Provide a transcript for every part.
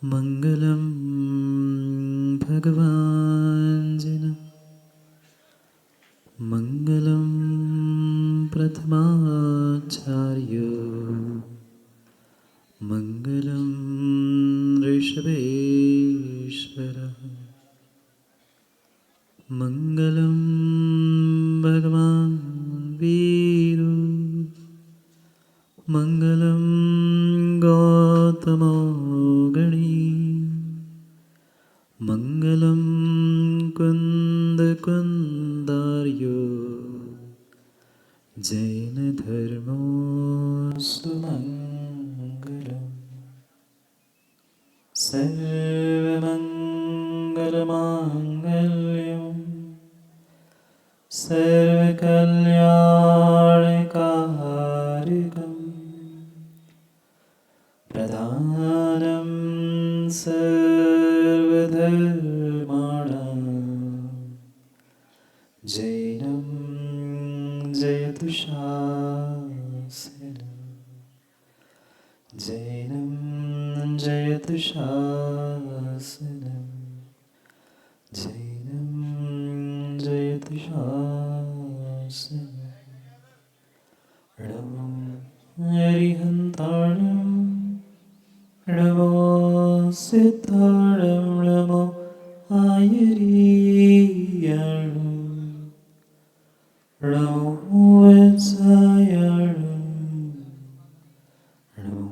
मंगलम भगवान जिन मंगलम प्रथमाचार्य मंगलम ऋषभेश्वर मंगलम भगवान वीरू मंगलम गौतमो गणी मंगलम कुंदकुंदार्यो जैन धर्मोस्तु मंगलम सर्वमंगलमांगल्यं सर्वकल्याणकारिकं प्रधानं सर्वधर्माणां जैनं जयतु शासनम् जैनं जयतु शासनम् जैनं जयतु शासनम् नमो हरिहन्ताणं नमो सिद्धाणं नमो आयरीयाणं नमो वत्सायाणं नमो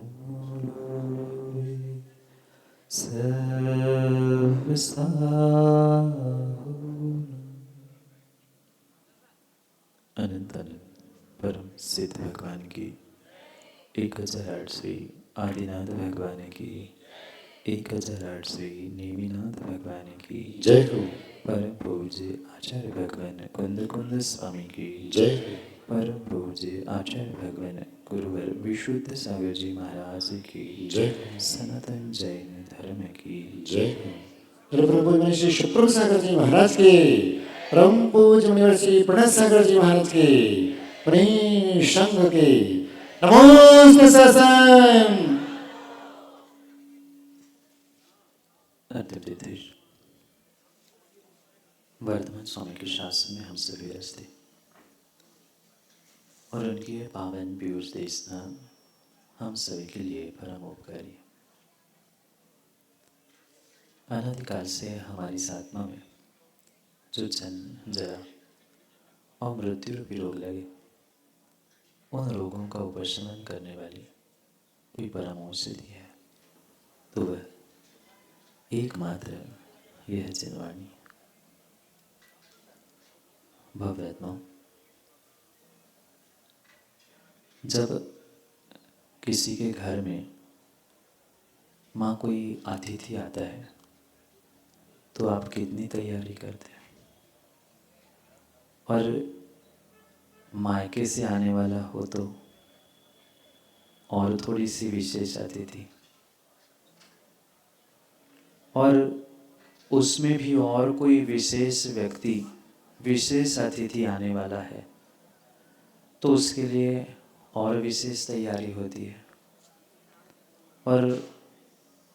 अनंत अनंत परम सिद्ध भगवान की 1008 श्री आदिनाथ भगवान की 1008 श्री नेमिनाथ भगवान की जय हो। परम पूज्य आचार्य भगवान कुंद कुंद स्वामी की जय हो। परम पूज्य आचार्य भगवान गुरुवर विशुद्ध सागर जी महाराज की जय हो। सनातन जैन धर्म की जय हो। परम पूज्य श्री शुक्र सागर जी महाराज के, परम पूज्य मुनिवर श्री प्रणत सागर जी महाराज के, प्रणीत संघ के नमोस्तु सत्संग। अद्वितीय वर्धमान स्वामी के शासन में हम सभी रचते और उनकी यह पावन पीयूष देशना हम सभी के लिए परम उपकारी। अनादिकाल से हमारी इस आत्मा में जो जन्म जरा और मृत्यु रूपी रोग लगे, उन रोगों का उपशमन करने वाली कोई परम औषधि है तो वह एकमात्र यह जिनवाणी। भव्यात्मा, जब किसी के घर में माँ कोई अतिथि आता है तो आप कितनी तैयारी करते हैं, और मायके से आने वाला हो तो और थोड़ी सी विशेष अतिथि, और उसमें भी और कोई विशेष व्यक्ति विशेष अतिथि आने वाला है तो उसके लिए और विशेष तैयारी होती है। और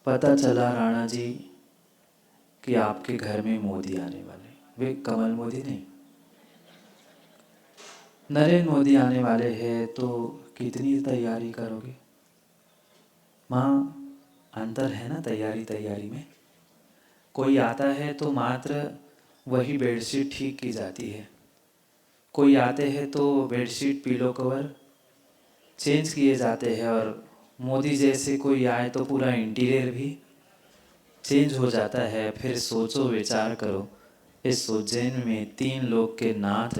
पता चला राणा जी कि आपके घर में मोदी आने वाले, वे कमल मोदी नहीं, नरेंद्र मोदी आने वाले हैं, तो कितनी तैयारी करोगे? माँ, अंतर है ना तैयारी में। कोई आता है तो मात्र वही बेडशीट ठीक की जाती है, कोई आते हैं तो बेडशीट पिलो कवर चेंज किए जाते हैं, और मोदी जैसे कोई आए तो पूरा इंटीरियर भी चेंज हो जाता है। फिर सोचो विचार करो, इस उज्जैन में 3 लोक के नाथ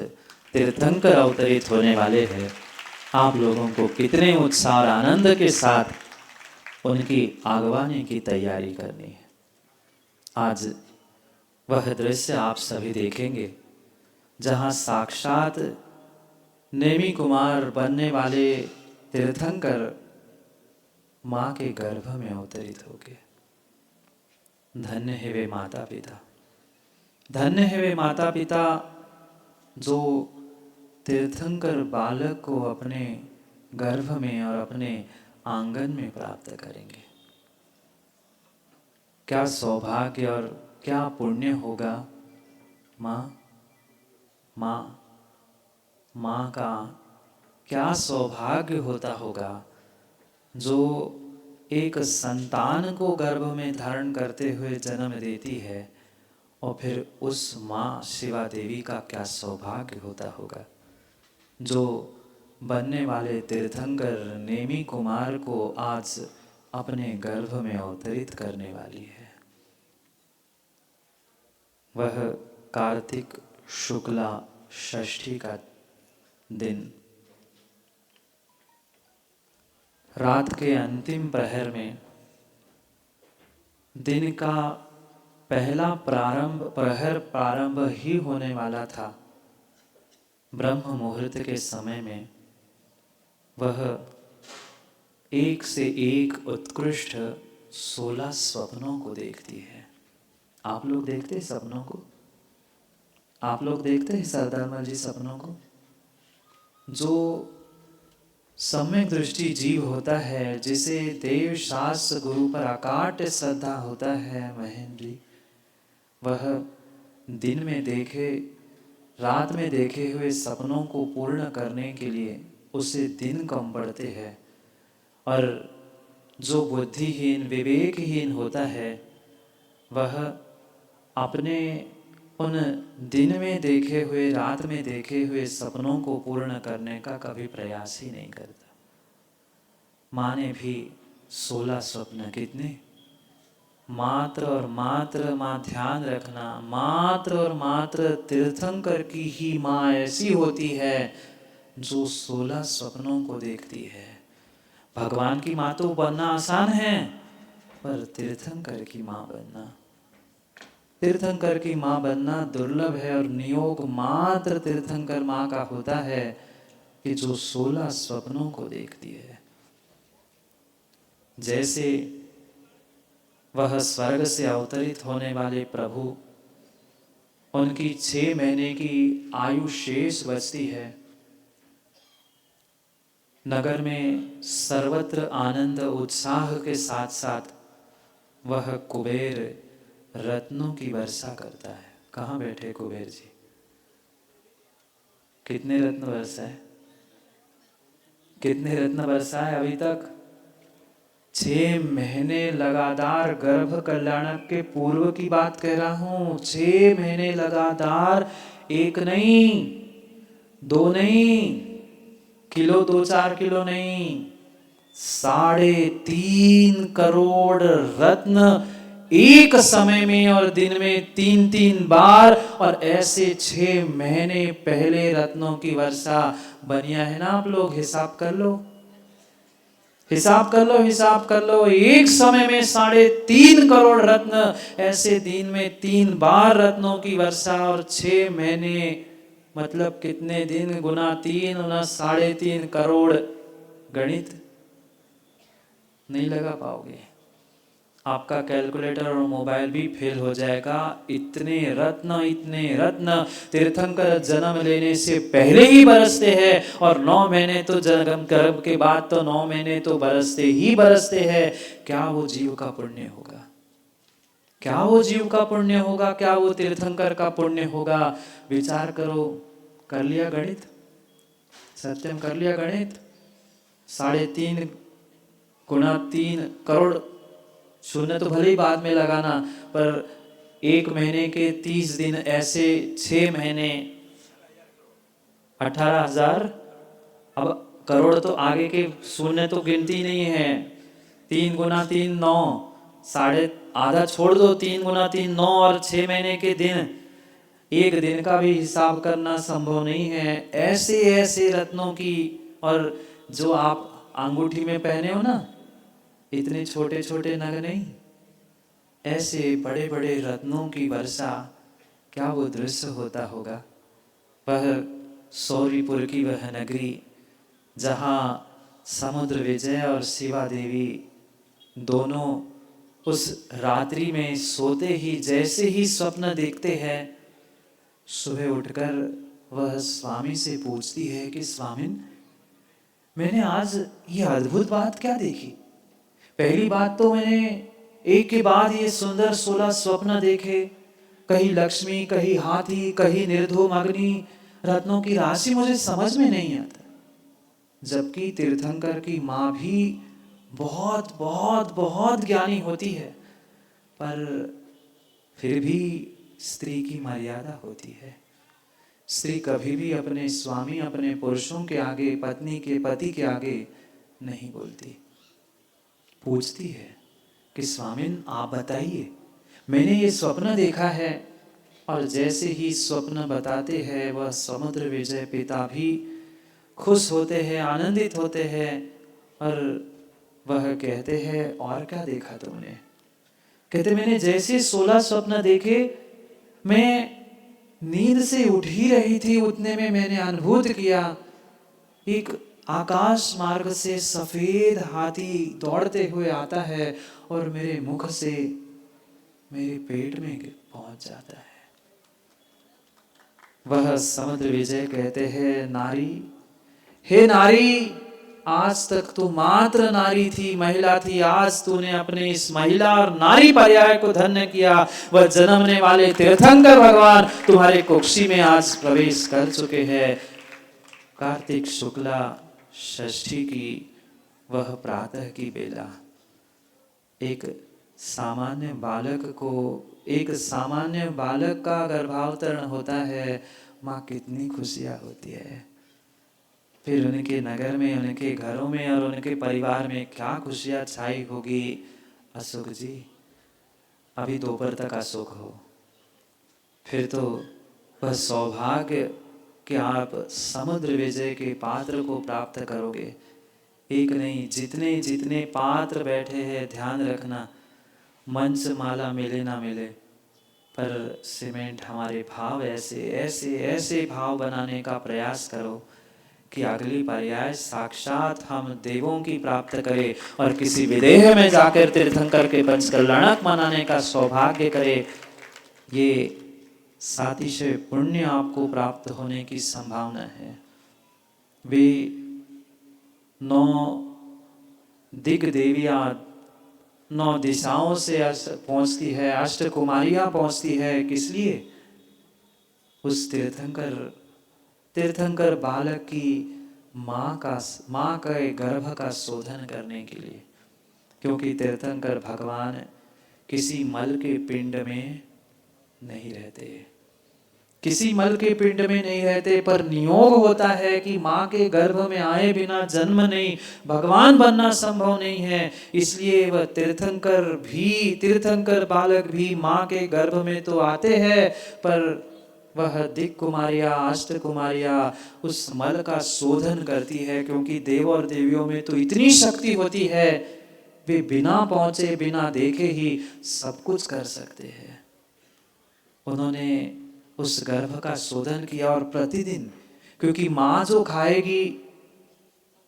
तीर्थंकर अवतरित होने वाले हैं। आप लोगों को कितने उत्साह और आनंद के साथ उनकी आगवानी की तैयारी करनी है। आज वह दृश्य आप सभी देखेंगे जहाँ साक्षात नेमी कुमार बनने वाले तीर्थंकर माँ के गर्भ में अवतरित हो गए। धन्य है वे माता पिता, धन्य है वे माता पिता जो तीर्थंकर बालक को अपने गर्भ में और अपने आंगन में प्राप्त करेंगे। क्या सौभाग्य और क्या पुण्य होगा माँ माँ माँ का क्या सौभाग्य होता होगा जो एक संतान को गर्भ में धारण करते हुए जन्म देती है, और फिर उस माँ शिवा देवी का क्या सौभाग्य होता होगा जो बनने वाले तीर्थंकर नेमी कुमार को आज अपने गर्भ में अवतरित करने वाली है। वह कार्तिक शुक्ला षष्ठी का दिन रात के अंतिम प्रहर में, दिन का पहला प्रहर प्रारंभ ही होने वाला था। ब्रह्म मुहूर्त के समय में वह एक से एक उत्कृष्ट 16 स्वप्नों को देखती है। आप लोग देखते हैं सपनों को? आप लोग देखते हैं सरदारमल जी सपनों को? जो सम्यक दृष्टि जीव होता है, जिसे देव शास्त्र गुरु पर अकाट श्रद्धा होता है महेंद्र जी, वह दिन में देखे रात में देखे हुए सपनों को पूर्ण करने के लिए उसे दिन कम पड़ते हैं। और जो बुद्धिहीन विवेकहीन होता है वह अपने उन दिन में देखे हुए रात में देखे हुए सपनों को पूर्ण करने का कभी प्रयास ही नहीं करता। माँ ने भी 16 स्वप्न, कितने? मात्र और मात्र माँ ध्यान रखना, मात्र और मात्र तीर्थंकर की ही माँ ऐसी होती है जो 16 स्वप्नों को देखती है। भगवान की माँ तो बनना आसान है, पर तीर्थंकर की माँ बनना, तीर्थंकर की माँ बनना दुर्लभ है। और नियोग मात्र तीर्थंकर माँ का होता है कि जो 16 स्वप्नों को देखती है। जैसे वह स्वर्ग से अवतरित होने वाले प्रभु, उनकी 6 महीने की आयु शेष बचती है। नगर में सर्वत्र आनंद उत्साह के साथ साथ वह कुबेर रत्नों की वर्षा करता है। कहाँ बैठे कुबेर जी? कितने रत्न बरसाए? कितने रत्न बरसाए अभी तक? 6 महीने लगातार, गर्भ कल्याणक के पूर्व की बात कह रहा हूँ। 6 महीने लगातार, एक नहीं, 2 नहीं, किलो 2-4 किलो नहीं, 3.5 करोड़ रत्न एक समय में और दिन में 3-3 बार। और ऐसे 6 महीने पहले रत्नों की वर्षा बनिया है ना। आप लोग हिसाब कर लो, हिसाब कर लो, हिसाब कर लो। एक समय में 3.5 करोड़ रत्न, ऐसे दिन में 3 बार रत्नों की वर्षा। और 6 महीने मतलब कितने दिन? गुना 3 गुना 3.5 करोड़। गणित नहीं लगा पाओगे, आपका कैलकुलेटर और मोबाइल भी फेल हो जाएगा। इतने रत्न तीर्थंकर जन्म लेने से पहले ही बरसते हैं, और 9 महीने तो जन्म गर्भ के बाद तो 9 महीने तो बरसते ही बरसते हैं। क्या वो जीव का पुण्य होगा? क्या वो जीव का पुण्य होगा? क्या वो तीर्थंकर का पुण्य होगा? विचार करो। कर लिया गणित? सत्यम कर लिया गणित? 3.5 गुना 3 करोड़। शून्य तो भले ही बाद में लगाना, पर एक महीने के 30 दिन, ऐसे 6 महीने 18,000। अब करोड़ तो आगे के शून्य तो गिनती नहीं है। 3 गुना 3 9, आधा छोड़ दो। 3 गुना 3 9, और 6 महीने के दिन, एक दिन का भी हिसाब करना संभव नहीं है। ऐसे ऐसे रत्नों की, और जो आप अंगूठी में पहने हो ना, इतने छोटे छोटे नग नहीं, ऐसे बड़े बड़े रत्नों की वर्षा। क्या वो दृश्य होता होगा? वह सौरीपुर की वह नगरी, जहाँ समुद्र विजय और शिवा देवी दोनों उस रात्रि में सोते ही जैसे ही स्वप्न देखते हैं, सुबह उठकर वह स्वामी से पूछती है कि स्वामिन, मैंने आज ये अद्भुत बात क्या देखी। पहली बात तो मैंने एक के बाद ये सुंदर 16 स्वप्न देखे, कहीं लक्ष्मी, कहीं हाथी, कहीं निर्धूम अग्नि, रत्नों की राशि, मुझे समझ में नहीं आता। जबकि तीर्थंकर की माँ भी बहुत बहुत बहुत ज्ञानी होती है, पर फिर भी स्त्री की मर्यादा होती है। स्त्री कभी भी अपने स्वामी, अपने पुरुषों के आगे, पत्नी के पति के आगे नहीं बोलती। पूछती है कि स्वामिन आप बताइए, मैंने ये स्वप्न देखा है। और जैसे ही स्वप्न बताते हैं, वह समुद्र विजय पिता भी खुश होते हैं, आनंदित होते हैं। और वह कहते हैं और क्या देखा तुमने? कहते मैंने जैसे 16 स्वप्न देखे, मैं नींद से उठ ही रही थी, उतने में मैंने अनुभूत किया एक आकाश मार्ग से सफेद हाथी दौड़ते हुए आता है और मेरे मुख से मेरे पेट में पहुंच जाता है। वह समुद्र विजय कहते हैं नारी, हे नारी, आज तक तू मात्र नारी थी, महिला थी, आज तूने अपने इस महिला और नारी पर्याय को धन्य किया। वह जन्मने वाले तीर्थंकर भगवान तुम्हारे कुक्षी में आज प्रवेश कर चुके हैं। कार्तिक शुक्ला षष्ठी की वह प्रातः की बेला, एक सामान्य बालक का गर्भावतरण होता है, माँ कितनी खुशियाँ होती है। फिर उनके नगर में, उनके घरों में और उनके परिवार में क्या खुशियाँ छाई होगी। अशोक जी, अभी दोपहर तक अशोक हो, फिर तो वह सौभाग्य कि आप समुद्र विजय के पात्र को प्राप्त करोगे। एक नहीं, जितने जितने पात्र बैठे हैं, ध्यान रखना, मंच माला मिले ना मिले, पर सीमेंट हमारे भाव ऐसे ऐसे ऐसे भाव बनाने का प्रयास करो कि अगली पर्याय साक्षात हम देवों की प्राप्त करें और किसी विदेह में जाकर तीर्थंकर के पंच कल्याणक मनाने का सौभाग्य करे। ये सातिशय पुण्य आपको प्राप्त होने की संभावना है। वे 9 दिग देवियां 9 दिशाओं से पहुंचती है, अष्ट कुमारियां पहुंचती है। किस लिए? उस तीर्थंकर बालक की माँ के गर्भ का शोधन करने के लिए। क्योंकि तीर्थंकर भगवान किसी मल के पिंड में नहीं रहते, किसी मल के पिंड में नहीं रहते, पर नियोग होता है कि माँ के गर्भ में आए बिना जन्म नहीं, भगवान बनना संभव नहीं है। इसलिए वह तीर्थंकर बालक भी माँ के गर्भ में तो आते हैं, पर वह दिक कुमारियाँ, अष्ट कुमारियाँ उस मल का शोधन करती है। क्योंकि देव और देवियों में तो इतनी शक्ति होती है, वे बिना पहुंचे, बिना देखे ही सब कुछ कर सकते हैं। उन्होंने उस गर्भ का शोधन किया और प्रतिदिन, क्योंकि माँ जो खाएगी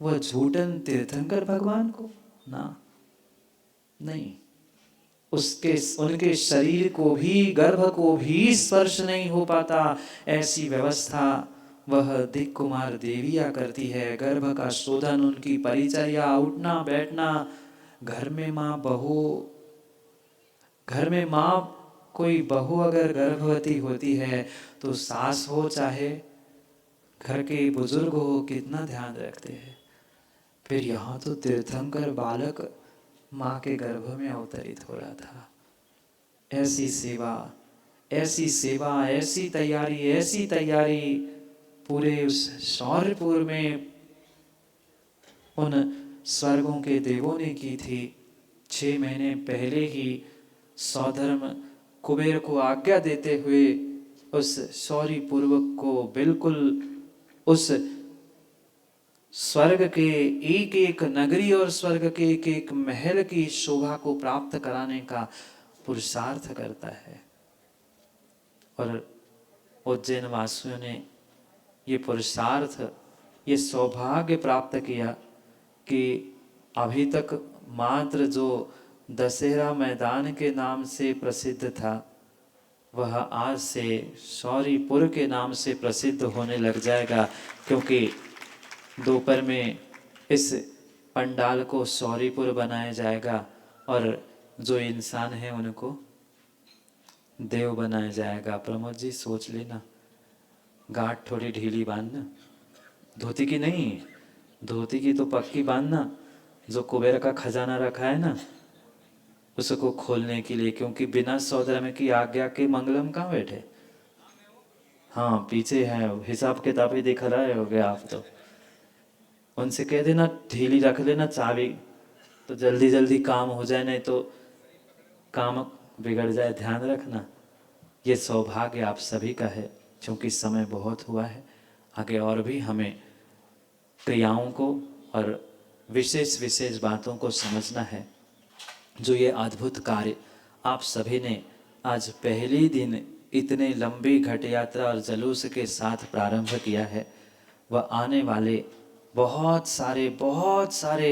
वह झूठन तीर्थंकर भगवान को ना, नहीं, उनके शरीर को भी, गर्भ को भी स्पर्श नहीं हो पाता। ऐसी व्यवस्था वह दिक कुमार देवियाँ करती है। गर्भ का शोधन, उनकी परिचर्या, उठना बैठना। घर में माँ कोई बहू अगर गर्भवती होती है तो सास हो चाहे घर के बुजुर्ग हो, कितना ध्यान रखते हैं। फिर यहाँ तो तीर्थंकर बालक माँ के गर्भ में अवतरित हो रहा था। ऐसी सेवा, ऐसी सेवा, ऐसी तैयारी पूरे उस शौर्यपुर में उन स्वर्गों के देवों ने की थी। 6 महीने पहले ही सौधर्म कुबेर को आज्ञा देते हुए उस शौर्यपूर्वक को बिल्कुल उस स्वर्ग के एक एक नगरी और स्वर्ग के एक एक महल की शोभा को प्राप्त कराने का पुरुषार्थ करता है। और उज्जैन वासियों ने ये पुरुषार्थ, ये सौभाग्य प्राप्त किया कि अभी तक मात्र जो दशहरा मैदान के नाम से प्रसिद्ध था, वह आज से शौर्यपुर के नाम से प्रसिद्ध होने लग जाएगा। क्योंकि दोपहर में इस पंडाल को सौरीपुर बनाया जाएगा और जो इंसान है उनको देव बनाया जाएगा। प्रमोद जी सोच लेना, गांठ थोड़ी ढीली बांधना, धोती की नहीं, धोती की तो पक्की बांधना। जो कुबेर का खजाना रखा है ना उसको खोलने के लिए, क्योंकि बिना सौदागर की आज्ञा के मंगलम कहाँ बैठे। हाँ पीछे है, हिसाब किताब ही दिख रहा है, हो गया आप तो। उनसे कह देना ढीली रख लेना चाबी, तो जल्दी जल्दी काम हो जाए, नहीं तो काम बिगड़ जाए, ध्यान रखना। ये सौभाग्य आप सभी का है, क्योंकि समय बहुत हुआ है। आगे और भी हमें क्रियाओं को और विशेष विशेष बातों को समझना है। जो ये अद्भुत कार्य आप सभी ने आज पहले दिन इतने लंबी घट यात्रा और जुलूस के साथ प्रारंभ किया है, वह आने वाले बहुत सारे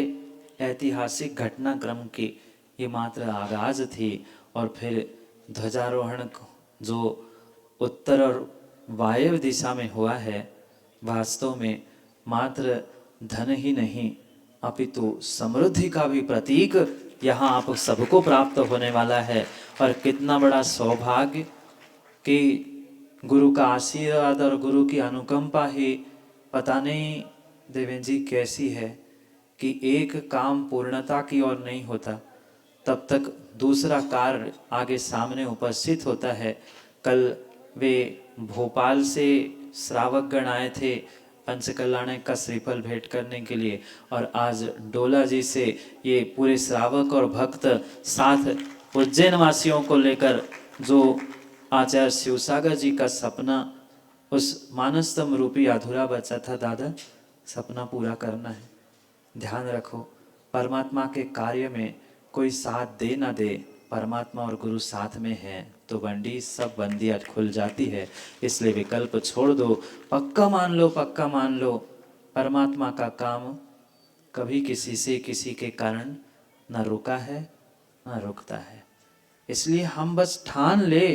ऐतिहासिक घटनाक्रम की ये मात्र आगाज थी। और फिर ध्वजारोहण जो उत्तर और वायव्य दिशा में हुआ है, वास्तव में मात्र धन ही नहीं अपितु समृद्धि का भी प्रतीक यहाँ आप सबको प्राप्त होने वाला है। और कितना बड़ा सौभाग्य कि गुरु का आशीर्वाद और गुरु की अनुकंपा ही पता नहीं देवेंद्र जी कैसी है कि एक काम पूर्णता की ओर नहीं होता तब तक दूसरा कार्य आगे सामने उपस्थित होता है। कल वे भोपाल से श्रावक गण आए थे पंचकल्याण का श्रीफल भेंट करने के लिए, और आज डोला जी से ये पूरे श्रावक और भक्त साथ उज्जैन वासियों को लेकर जो आचार्य शिवसागर जी का सपना उस मानसतम रूपी अधूरा बचा था, दादा सपना पूरा करना है। ध्यान रखो, परमात्मा के कार्य में कोई साथ दे ना दे, परमात्मा और गुरु साथ में है तो बंडी सब बंदियां खुल जाती है। इसलिए विकल्प छोड़ दो, पक्का मान लो परमात्मा का काम कभी किसी से किसी के कारण न रुका है न रुकता है। इसलिए हम बस ठान ले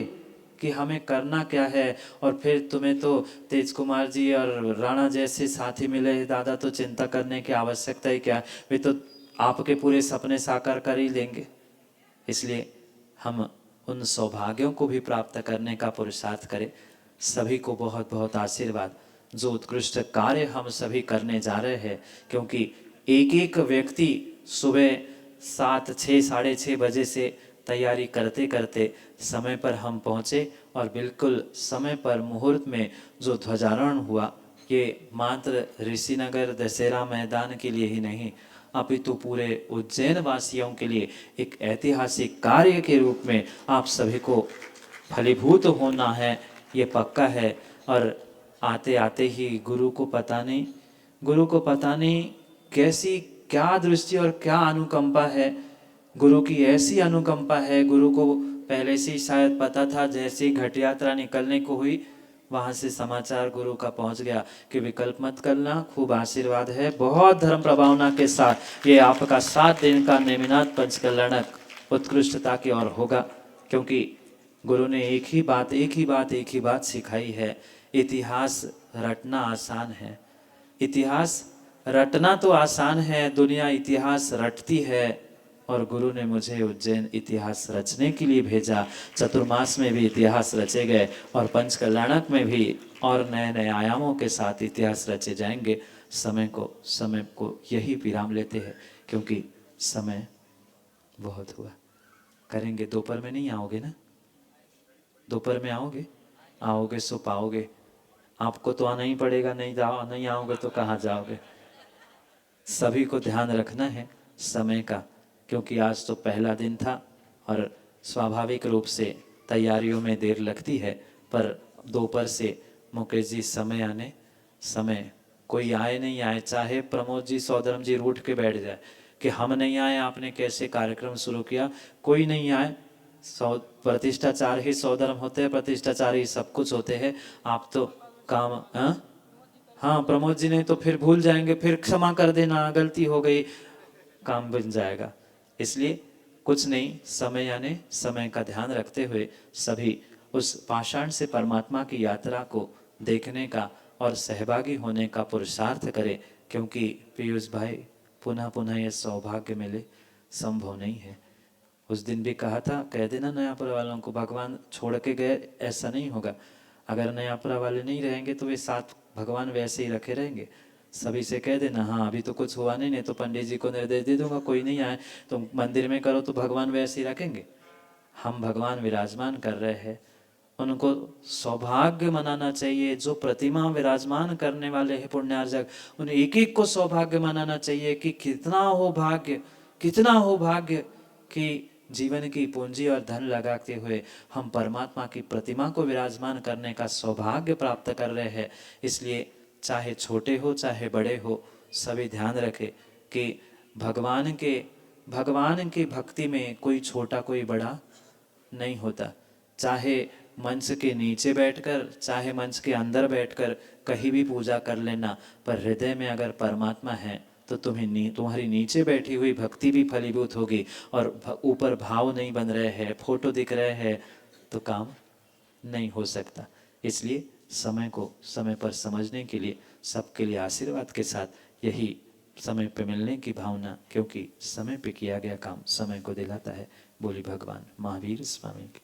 कि हमें करना क्या है। और फिर तुम्हें तो तेज कुमार जी और राणा जैसे साथी मिले दादा, तो चिंता करने की आवश्यकता ही क्या, वे तो आपके पूरे सपने साकार कर ही लेंगे। इसलिए हम उन सौभाग्यों को भी प्राप्त करने का पुरुषार्थ करें। सभी को बहुत बहुत आशीर्वाद। जो उत्कृष्ट कार्य हम सभी करने जा रहे हैं, क्योंकि एक एक व्यक्ति सुबह 7, 6, साढ़े 6 बजे से तैयारी करते करते समय पर हम पहुँचे, और बिल्कुल समय पर मुहूर्त में जो ध्वजारोहण हुआ, ये मात्र ऋषिनगर दशहरा मैदान के लिए ही नहीं अपितु पूरे उज्जैन वासियों के लिए एक ऐतिहासिक कार्य के रूप में आप सभी को फलीभूत होना है, ये पक्का है। और आते आते ही गुरु को पता नहीं कैसी क्या दृष्टि और क्या अनुकंपा है। गुरु की ऐसी अनुकंपा है, गुरु को पहले से ही शायद पता था। जैसे ही घट यात्रा निकलने को हुई, वहां से समाचार गुरु का पहुंच गया कि विकल्प मत करना, खूब आशीर्वाद है, बहुत धर्म प्रभावना के साथ ये आपका 7 दिन का नेमिनाथ पंचकल्याणक उत्कृष्टता की ओर होगा। क्योंकि गुरु ने एक ही बात सिखाई है, इतिहास रटना आसान है। इतिहास रटना तो आसान है, दुनिया इतिहास रटती है, और गुरु ने मुझे उज्जैन इतिहास रचने के लिए भेजा। चतुर्मास में भी इतिहास रचे गए और पंचकल्याणक में भी और नए नए आयामों के साथ इतिहास रचे जाएंगे। समय को यही विराम लेते हैं, क्योंकि समय बहुत हुआ। करेंगे, दोपहर में नहीं आओगे ना? दोपहर में आओगे सो पाओगे। आपको तो आना ही पड़ेगा, नहीं आओगे तो कहाँ जाओगे। सभी को ध्यान रखना है समय का, क्योंकि आज तो पहला दिन था और स्वाभाविक रूप से तैयारियों में देर लगती है। पर दोपहर से मुकेश जी समय कोई आए नहीं आए, चाहे प्रमोद जी सौदरम जी रूठ के बैठ जाए कि हम नहीं आए, आपने कैसे कार्यक्रम शुरू किया, कोई नहीं आए। प्रतिष्ठाचार ही सौधर्म होते हैं, प्रतिष्ठाचार ही सब कुछ होते हैं। आप तो काम हाँ प्रमोद जी नहीं तो फिर भूल जाएंगे, फिर क्षमा कर देना, गलती हो गई, काम बन जाएगा। इसलिए कुछ नहीं, समय का ध्यान रखते हुए सभी उस पाषाण से परमात्मा की यात्रा को देखने का और सहभागी होने का पुरुषार्थ करें। क्योंकि पीयूष भाई पुनः पुनः ये सौभाग्य मिले संभव नहीं है। उस दिन भी कहा था, कह देना नयापुरा वालों को, भगवान छोड़ के गए ऐसा नहीं होगा। अगर नयापुरा वाले नहीं रहेंगे तो वे साथ भगवान वैसे ही रखे रहेंगे। सभी से कह देना, हाँ अभी तो कुछ हुआ नहीं तो पंडित जी को निर्देश दे दूंगा, कोई नहीं आए तो मंदिर में करो तो भगवान वैसे ही रखेंगे। हम भगवान विराजमान कर रहे हैं, उनको सौभाग्य मनाना चाहिए। जो प्रतिमा विराजमान करने वाले हैं पुण्यार्जक, उन्हें एक एक को सौभाग्य मनाना चाहिए कि कितना हो भाग्य, कितना हो भाग्य कि जीवन की पूंजी और धन लगाते हुए हम परमात्मा की प्रतिमा को विराजमान करने का सौभाग्य प्राप्त कर रहे हैं। इसलिए चाहे छोटे हो चाहे बड़े हो, सभी ध्यान रखें कि भगवान की भक्ति में कोई छोटा कोई बड़ा नहीं होता। चाहे मंच के नीचे बैठकर चाहे मंच के अंदर बैठकर कहीं भी पूजा कर लेना, पर हृदय में अगर परमात्मा है तो तुम्हारी नीचे बैठी हुई भक्ति भी फलीभूत होगी। और ऊपर भाव नहीं बन रहे हैं, फोटो दिख रहे हैं तो काम नहीं हो सकता। इसलिए समय को समय पर समझने के लिए सबके लिए आशीर्वाद के साथ यही समय पे मिलने की भावना, क्योंकि समय पे किया गया काम समय को दिलाता है। बोली भगवान महावीर स्वामी की।